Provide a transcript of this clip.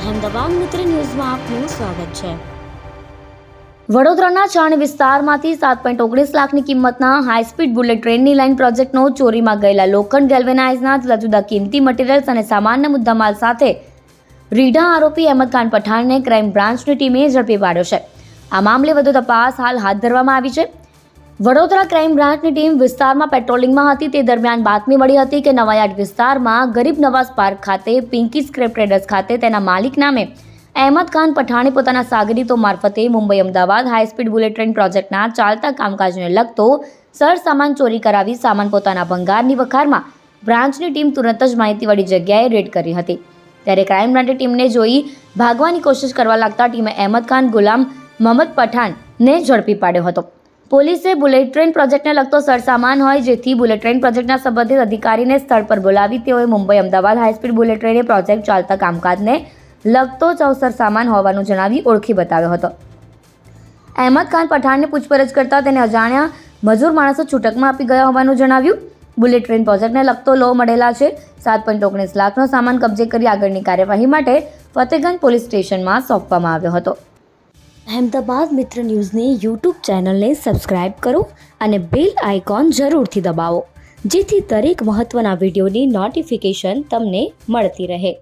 અહેમદાબાદ મિત્ર ન્યૂઝમાં આપનું સ્વાગત છે। વડોદરાના ચાણી વિસ્તારમાંથી 7.19 લાખની કિંમતના હાઈસ્પીડ બુલેટ ટ્રેનની લાઇન પ્રોજેક્ટનો ચોરીમાં ગયેલા લોખંડ ગેલ્વેનાઇઝના જુદા જુદા કિંમતી મટીરીયલ્સ અને સામાન્ય મુદ્દામાલ સાથે રીઢા આરોપી અહેમદ ખાન પઠાણને ક્રાઇમ બ્રાન્ચની ટીમે ઝડપી પાડ્યો છે। આ મામલે વધુ તપાસ હાલ હાથ ધરવામાં આવી છે। વડોદરા ક્રાઇમ બ્રાન્ચની ટીમ વિસ્તારમાં પેટ્રોલિંગમાં હતી તે દરમિયાન બાતમી મળી હતી કે નવાયાર્ડ વિસ્તારમાં ગરીબ નવાઝ પાર્ક ખાતે પિંકી સ્ક્રેપ ટ્રેડર્સ ખાતે તેના માલિક નામે અહેમદ ખાન પઠાણે પોતાના સાગરીતો મારફતે Mumbai Ahmedabad high speed bullet train પ્રોજેક્ટના ચાલતા કામકાજને લગતો સરસામાન ચોરી કરાવી સામાન પોતાના ભંગારની વખારમાં બ્રાન્ચની ટીમ તુરંત જ માહિતીવાળી જગ્યાએ રેડ કરી હતી। ત્યારે ક્રાઇમ બ્રાન્ચની ટીમને જોઈ ભાગવાની કોશિશ કરવા લાગતા ટીમે અહેમદ ખાન ગુલામ મોહમ્મદ પઠાણને ઝડપી પાડ્યો હતો। પોલીસે બુલેટ ટ્રેન પ્રોજેક્ટને લગતો સરસામાન હોય જેથી બુલેટ ટ્રેન પ્રોજેક્ટના સંબંધિત અધિકારીને સ્થળ પર બોલાવી તેઓએ મુંબઈ અમદાવાદ હાઈસ્પીડ બુલેટ ટ્રેને પ્રોજેક્ટ ચાલતા કામકાજને લગતો સરસામાન હોવાનું જણાવી ઓળખી બતાવ્યો હતો। અહેમદ ખાન પઠાણને પૂછપરછ કરતા તેને અજાણ્યા મજૂર માણસો છૂટકમાં આપી ગયા હોવાનું જણાવ્યું। બુલેટ ટ્રેન પ્રોજેક્ટને લગતો લો મળેલા છે। 7.19 લાખનો સામાન કબજે કરી આગળની કાર્યવાહી માટે ફતેગંજ પોલીસ સ્ટેશનમાં સોંપવામાં આવ્યો હતો। અહેમદાબાદ મિત્ર ન્યૂઝની યુટ્યુબ ચેનલને સબસ્ક્રાઇબ કરો અને બેલ આઇકોન જરૂરથી દબાવો જેથી દરેક મહત્ત્વના વિડીયોની નોટિફિકેશન તમને મળતી રહે।